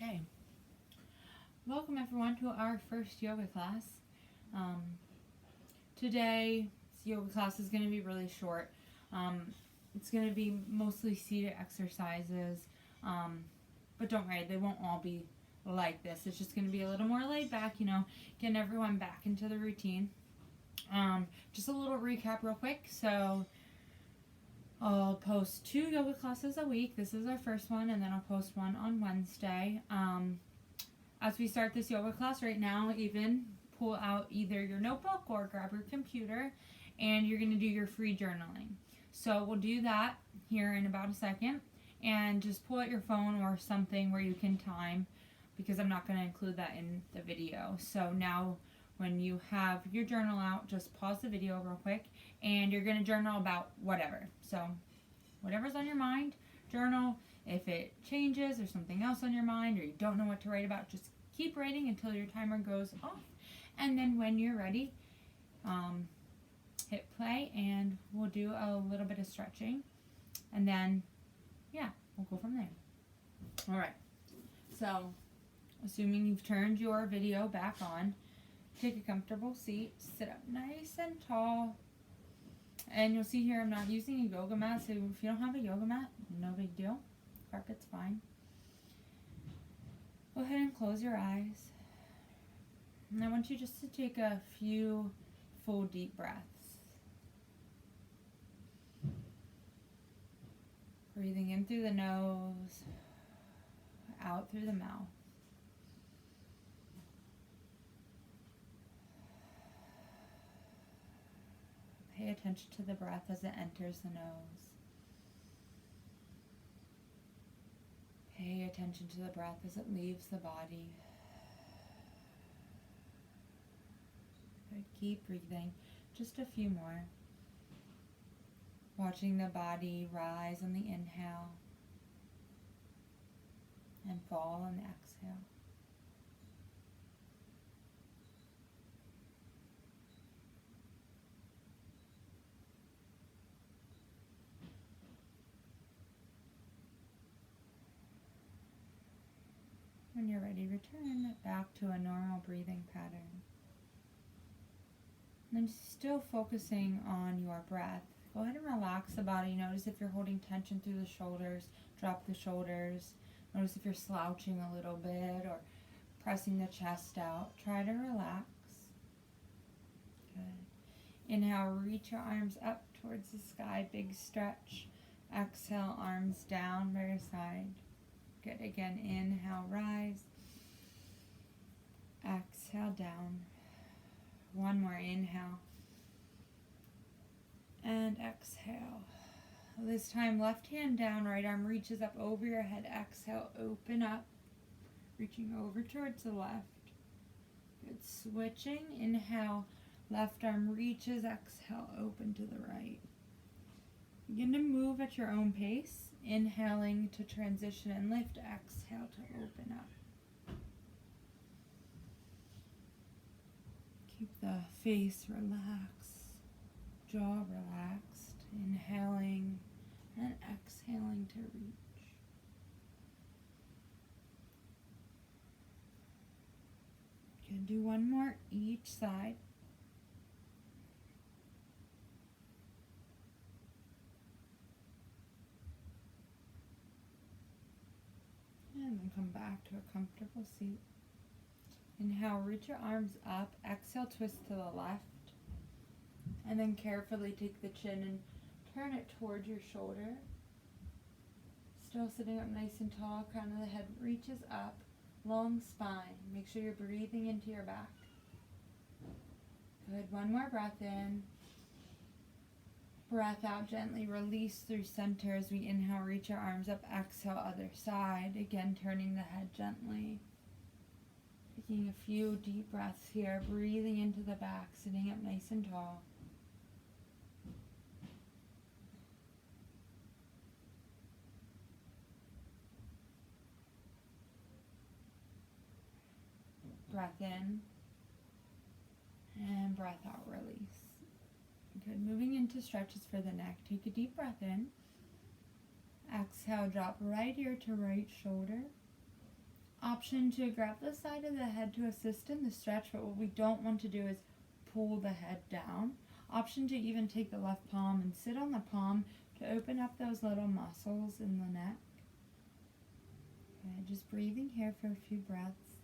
Okay, welcome everyone to our first yoga class. Um, Today's yoga class is going to be really short. It's going to be mostly seated exercises, but don't worry, they won't all be like this. It's just going to be a little more laid back, getting everyone back into the routine. Just a little recap real quick. So I'll post 2 yoga classes a week. This is our first one, and then I'll post one on Wednesday. As we start this yoga class right now, even pull out either your notebook or grab your computer, and you're going to do your free journaling. So we'll do that here in about a second, and just pull out your phone or something where you can time, because I'm not going to include that in the video. So now when you have your journal out, just pause the video real quick, and you're going to journal about whatever. So whatever's on your mind, journal. If it changes or something else on your mind or you don't know what to write about, just keep writing until your timer goes off. And then when you're ready, hit play and we'll do a little bit of stretching. And then, we'll go from there. All right. So, assuming you've turned your video back on, take a comfortable seat, sit up nice and tall. And you'll see here I'm not using a yoga mat, so if you don't have a yoga mat, no big deal. Carpet's fine. Go ahead and close your eyes. And I want you just to take a few full deep breaths. Breathing in through the nose, out through the mouth. Pay attention to the breath as it enters the nose. Pay attention to the breath as it leaves the body. Good. Keep breathing. Just a few more. Watching the body rise on the inhale and fall on the exhale. When you're ready, return back to a normal breathing pattern. And then still focusing on your breath. Go ahead and relax the body. Notice if you're holding tension through the shoulders, drop the shoulders. Notice if you're slouching a little bit or pressing the chest out. Try to relax. Good. Inhale, reach your arms up towards the sky, big stretch. Exhale, arms down by your side. Good. Again, inhale, rise. Exhale, down. One more inhale. And exhale. This time, left hand down, right arm reaches up over your head. Exhale, open up. Reaching over towards the left. Good. Switching. Inhale, left arm reaches. Exhale, open to the right. Begin to move at your own pace. Inhaling to transition and lift. Exhale to open up. Keep the face relaxed, jaw relaxed. Inhaling and exhaling to reach. Good. Do one more each side. And then come back to a comfortable seat. Inhale, reach your arms up. Exhale, twist to the left. And then carefully take the chin and turn it towards your shoulder. Still sitting up nice and tall. Crown of the head reaches up. Long spine. Make sure you're breathing into your back. Good. One more breath in. Breath out, gently release through center as we inhale, reach our arms up, exhale, other side. Again, turning the head gently. Taking a few deep breaths here, breathing into the back, sitting up nice and tall. Breath in, and breath out, release. Good. Moving into stretches for the neck. Take a deep breath in. Exhale, drop right ear to right shoulder. Option to grab the side of the head to assist in the stretch, but what we don't want to do is pull the head down. Option to even take the left palm and sit on the palm to open up those little muscles in the neck. Okay, just breathing here for a few breaths.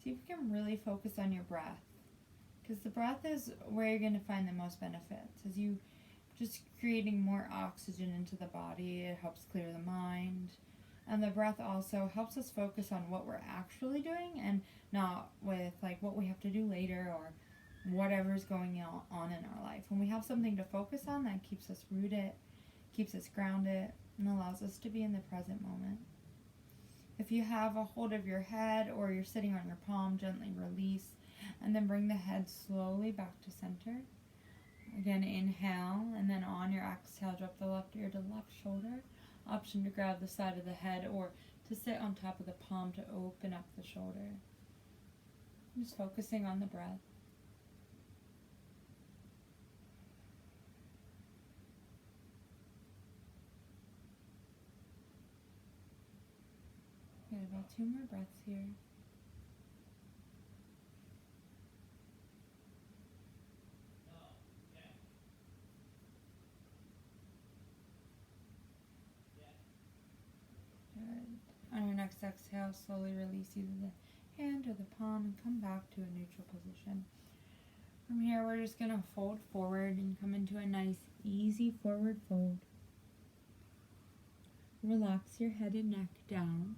See if you can really focus on your breath, because the breath is where you're going to find the most benefits. As you just creating more oxygen into the body, it helps clear the mind. And the breath also helps us focus on what we're actually doing and not with like what we have to do later or whatever's going on in our life. When we have something to focus on, that keeps us rooted, keeps us grounded, and allows us to be in the present moment. If you have a hold of your head or you're sitting on your palm, gently release and then bring the head slowly back to center. Again, inhale, and then on your exhale, drop the left ear to left shoulder. Option to grab the side of the head or to sit on top of the palm to open up the shoulder. Just focusing on the breath. Got about 2 more breaths here. Good. On your next exhale, slowly release either the hand or the palm and come back to a neutral position. From here, we're just going to fold forward and come into a nice, easy forward fold. Relax your head and neck down.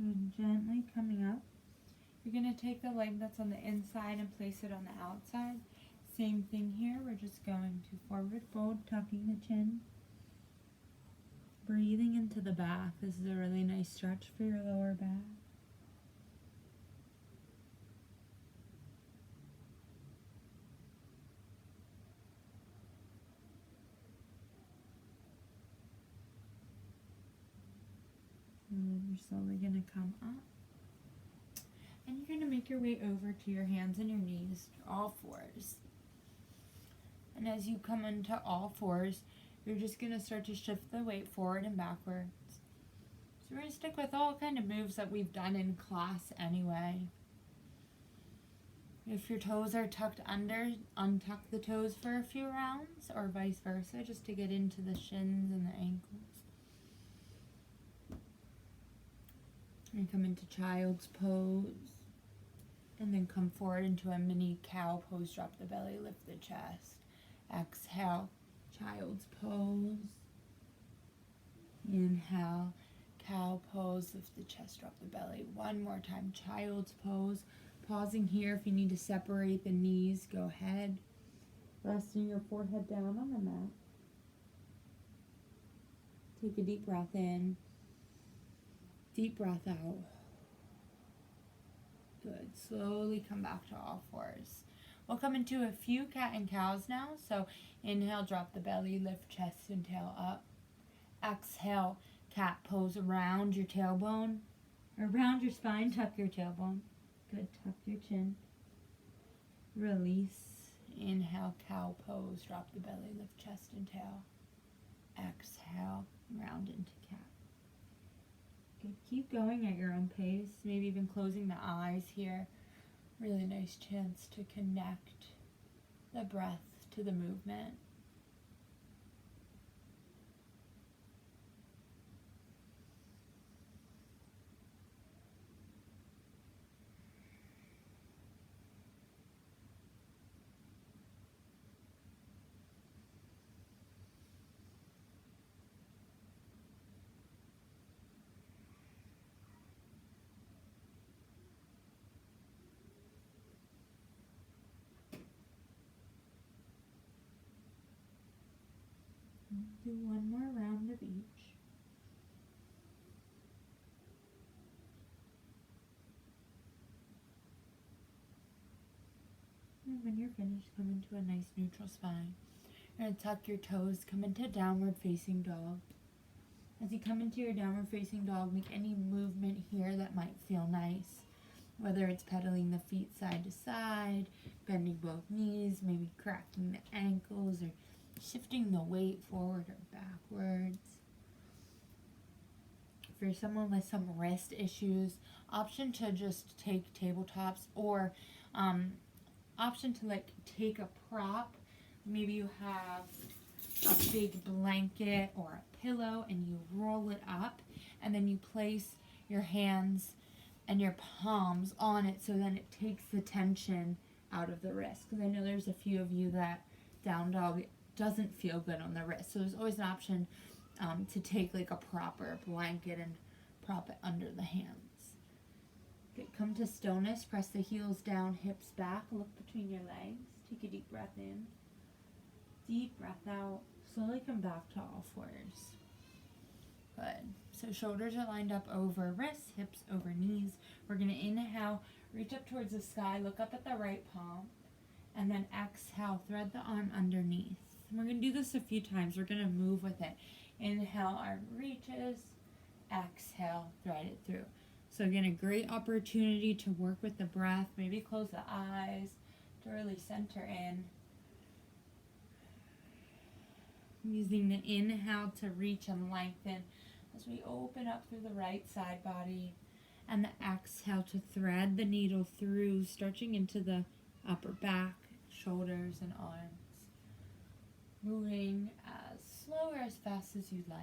And gently coming up, you're going to take the leg that's on the inside and place it on the outside. Same thing here, we're just going to forward fold, tucking the chin. Breathing into the back. This is a really nice stretch for your lower back. And you're slowly going to come up. And you're going to make your way over to your hands and your knees, all fours. And as you come into all fours, you're just going to start to shift the weight forward and backwards. So we're going to stick with all kind of moves that we've done in class anyway. If your toes are tucked under, untuck the toes for a few rounds, or vice versa, just to get into the shins and the ankles. And come into child's pose. And then come forward into a mini cow pose. Drop the belly, lift the chest. Exhale, child's pose. Inhale, cow pose, lift the chest, drop the belly. One more time, child's pose. Pausing here if you need to separate the knees, go ahead. Resting your forehead down on the mat. Take a deep breath in. Deep breath out. Good. Slowly come back to all fours. We'll come into a few cat and cows now. So inhale, drop the belly, lift chest and tail up. Exhale, cat pose around your tailbone. Around your spine, tuck your tailbone. Good. Tuck your chin. Release. Inhale, cow pose. Drop the belly, lift chest and tail. Exhale, round into cat. Good. Keep going at your own pace. Maybe even closing the eyes here. Really nice chance to connect the breath to the movement. Do one more round of each. And when you're finished, come into a nice neutral spine. You're going to tuck your toes, come into downward facing dog. As you come into your downward facing dog, make any movement here that might feel nice. Whether it's pedaling the feet side to side, bending both knees, maybe cracking the ankles, or shifting the weight forward or backwards. For someone with some wrist issues, option to just take tabletops, or option to like take a prop. Maybe you have a big blanket or a pillow and you roll it up, and then you place your hands and your palms on it, so then it takes the tension out of the wrist. Because I know there's a few of you that down dog doesn't feel good on the wrist. So there's always an option to take like a proper blanket and prop it under the hands. Okay, come to stillness. Press the heels down, hips back. Look between your legs. Take a deep breath in. Deep breath out. Slowly come back to all fours. Good. So shoulders are lined up over wrists, hips over knees. We're going to inhale, reach up towards the sky, look up at the right palm, and then exhale, thread the arm underneath. And we're going to do this a few times. We're going to move with it. Inhale, arm reaches. Exhale, thread it through. So again, a great opportunity to work with the breath. Maybe close the eyes to really center in. Using the inhale to reach and lengthen as we open up through the right side body, and the exhale to thread the needle through, stretching into the upper back, shoulders, and arms. Moving as slow or as fast as you'd like.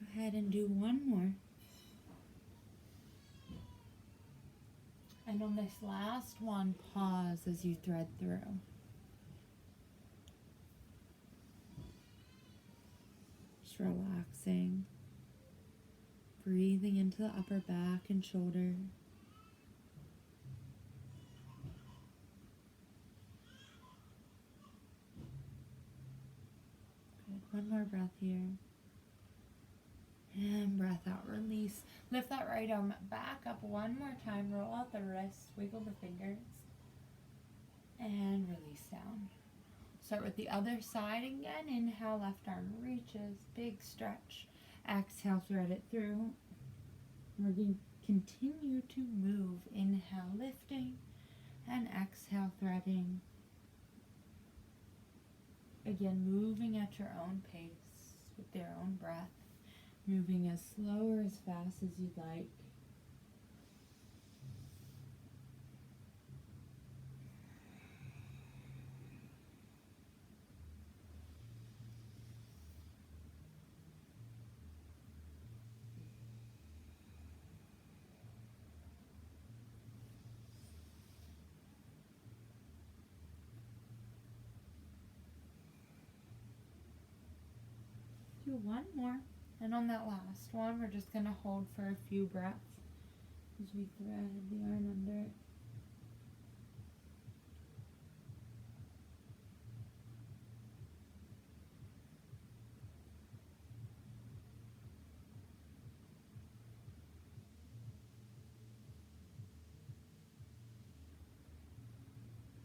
Go ahead and do one more. And on this last one, pause as you thread through. Just relaxing. Breathing into the upper back and shoulder. Good. One more breath here. And breath out, release. Lift that right arm back up one more time. Roll out the wrists, wiggle the fingers, and release down. Start with the other side again. Inhale, left arm reaches, big stretch. Exhale, thread it through. We're going to continue to move. Inhale, lifting, and exhale, threading. Again, moving at your own pace with their own breath. Moving as slow or as fast as you'd like. Do one more. And on that last one, we're just going to hold for a few breaths as we thread the arm under it.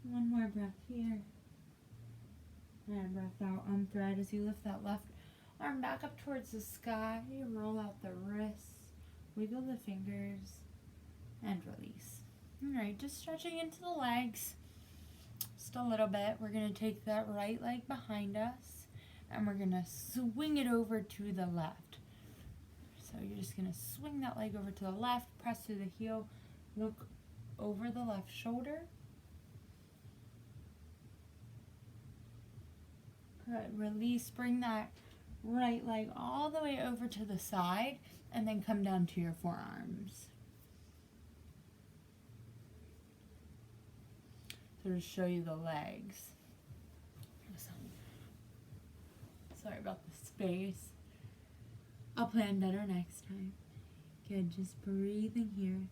One more breath here. And breath out, unthread as you lift that left arm back up towards the sky. You roll out the wrists, wiggle the fingers, and release. Alright, just stretching into the legs just a little bit. We're going to take that right leg behind us, and we're going to swing it over to the left. So you're just going to swing that leg over to the left, press through the heel, look over the left shoulder. Good, release, bring that right leg all the way over to the side, and then come down to your forearms. So to show you the legs. Sorry about the space. I'll plan better next time. Good, just breathing here.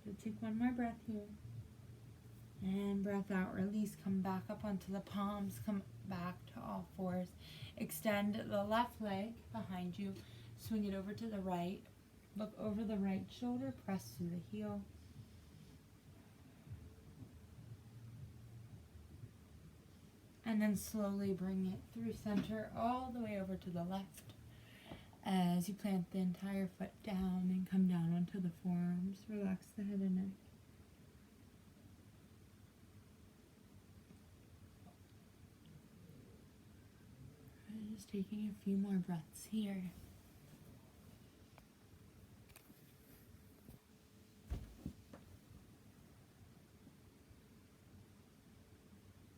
Good, take one more breath here. And breath out, release, come back up onto the palms, come back to all fours. Extend the left leg behind you, Swing it over to the right. Look over the right shoulder, press to the heel. And then slowly bring it through center all the way over to the left as you plant the entire foot down and come down onto the forearms. Relax the head and neck. And just taking a few more breaths here.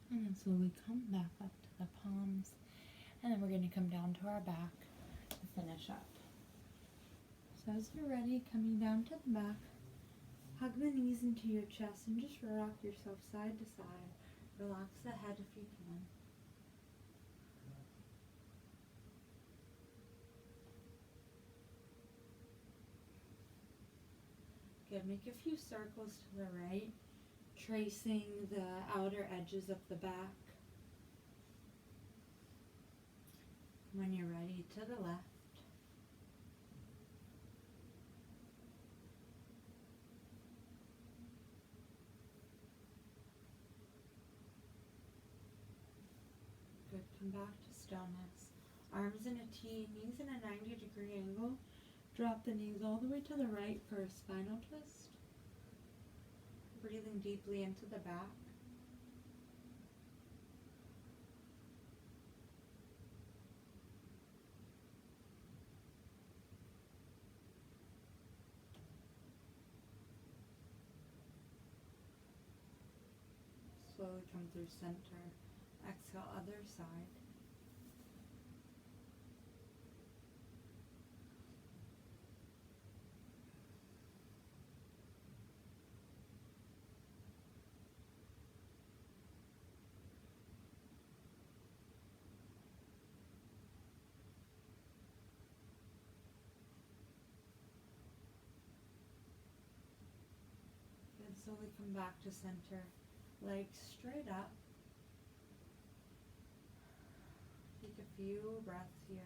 And then slowly come back up to the palms. And then we're going to come down to our back to finish up. So as you're ready, coming down to the back, hug the knees into your chest and just rock yourself side to side. Relax the head if you can. Good. Make a few circles to the right, tracing the outer edges of the back. When you're ready, to the left. Good. Come back to stillness. Arms in a T, knees in a 90-degree angle. Drop the knees all the way to the right for a spinal twist. Breathing deeply into the back. Slowly come through center. Exhale, other side. Then slowly come back to center. Legs straight up. Take a few breaths here.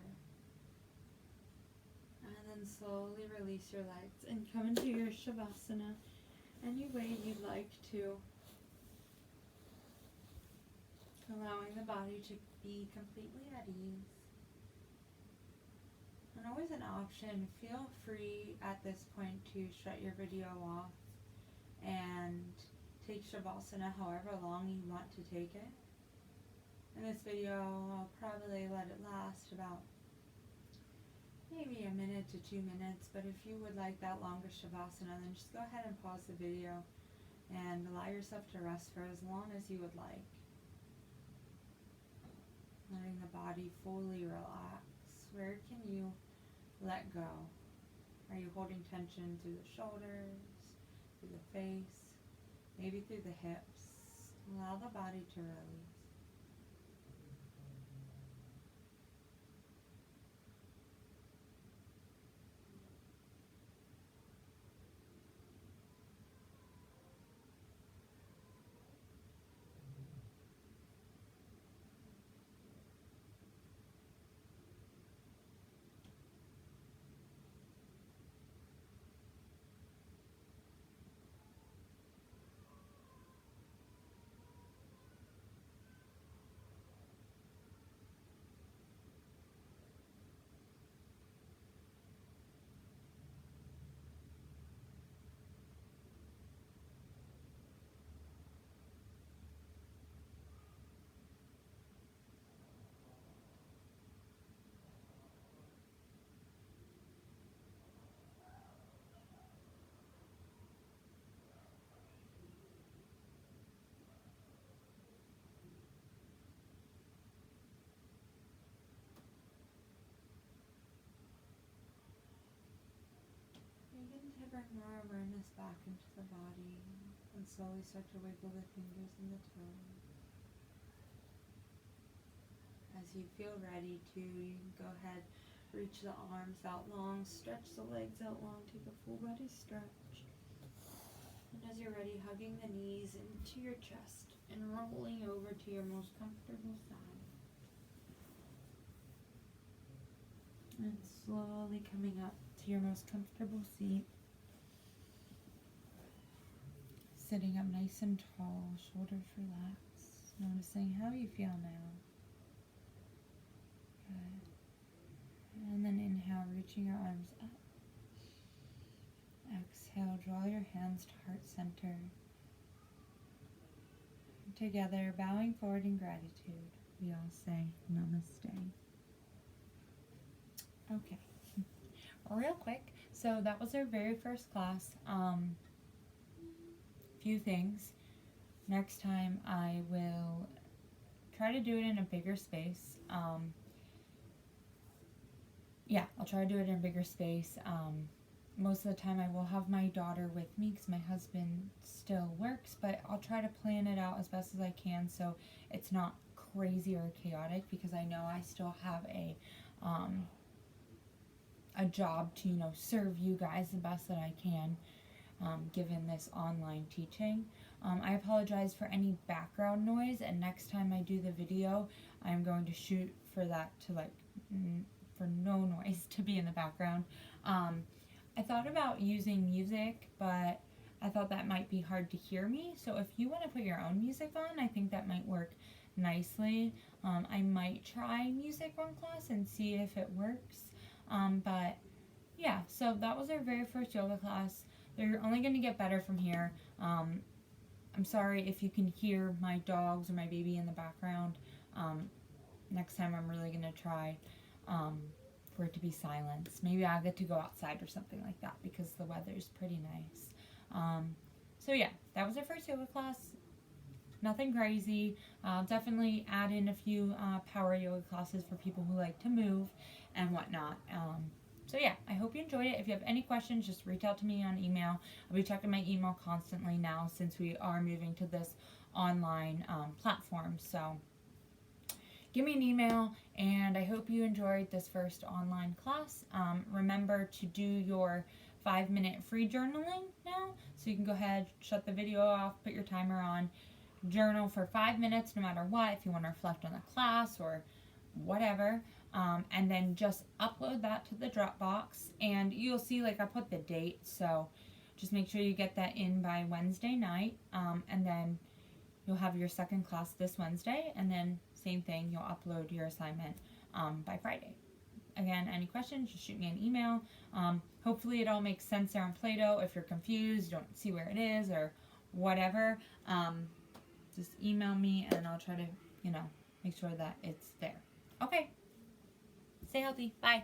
And then slowly release your legs and come into your Shavasana any way you'd like to. Allowing the body to be completely at ease. And always an option, feel free at this point to shut your video off and take Shavasana however long you want to take it. In this video, I'll probably let it last about maybe 1 to 2 minutes, but if you would like that longer Shavasana, then just go ahead and pause the video and allow yourself to rest for as long as you would like. Letting the body fully relax. Where can you let go? Are you holding tension through the shoulders, through the face, maybe through the hips? Allow the body to release. Begin to bring more awareness back into the body and slowly start to wiggle the fingers and the toes. As you feel ready to, you can go ahead, reach the arms out long, stretch the legs out long, take a full body stretch. And as you're ready, hugging the knees into your chest and rolling over to your most comfortable side. And slowly coming up to your most comfortable seat. Sitting up nice and tall, shoulders relaxed. Noticing how you feel now. Good. And then inhale, reaching your arms up. Exhale, draw your hands to heart center. Together, bowing forward in gratitude, we all say namaste. Okay, real quick, so that was our very first class. Few things. Next time I will try to do it in a bigger space. Yeah, I'll try to do it in a bigger space. Most of the time I will have my daughter with me because my husband still works, but I'll try to plan it out as best as I can so it's not crazy or chaotic, because I know I still have a job to, serve you guys the best that I can, given this online teaching. I apologize for any background noise, and next time I do the video, I'm going to shoot for that to for no noise to be in the background. I thought about using music, but I thought that might be hard to hear me. So if you want to put your own music on, I think that might work nicely. I might try music one class and see if it works. But yeah, so that was our very first yoga class. They're only going to get better from here. I'm sorry if you can hear my dogs or my baby in the background. Next time I'm really going to try for it to be silenced. Maybe I'll get to go outside or something like that because the weather's pretty nice. So yeah, that was our first yoga class. Nothing crazy. I'll definitely add in a few power yoga classes for people who like to move and whatnot. So yeah, I hope you enjoyed it. If you have any questions, just reach out to me on email. I'll be checking my email constantly now since we are moving to this online platform. So give me an email, and I hope you enjoyed this first online class. Remember to do your 5-minute free journaling now. So you can go ahead, shut the video off, put your timer on, journal for 5 minutes no matter what, if you want to reflect on the class or whatever. And then just upload that to the Dropbox, and you'll see I put the date, so just make sure you get that in by Wednesday night, and then you'll have your second class this Wednesday, and then same thing, you'll upload your assignment by Friday. Again, any questions, just shoot me an email. Hopefully it all makes sense there on Play-Doh. If you're confused, you don't see where it is or whatever, just email me and I'll try to, make sure that it's there. Okay. Stay healthy. Bye.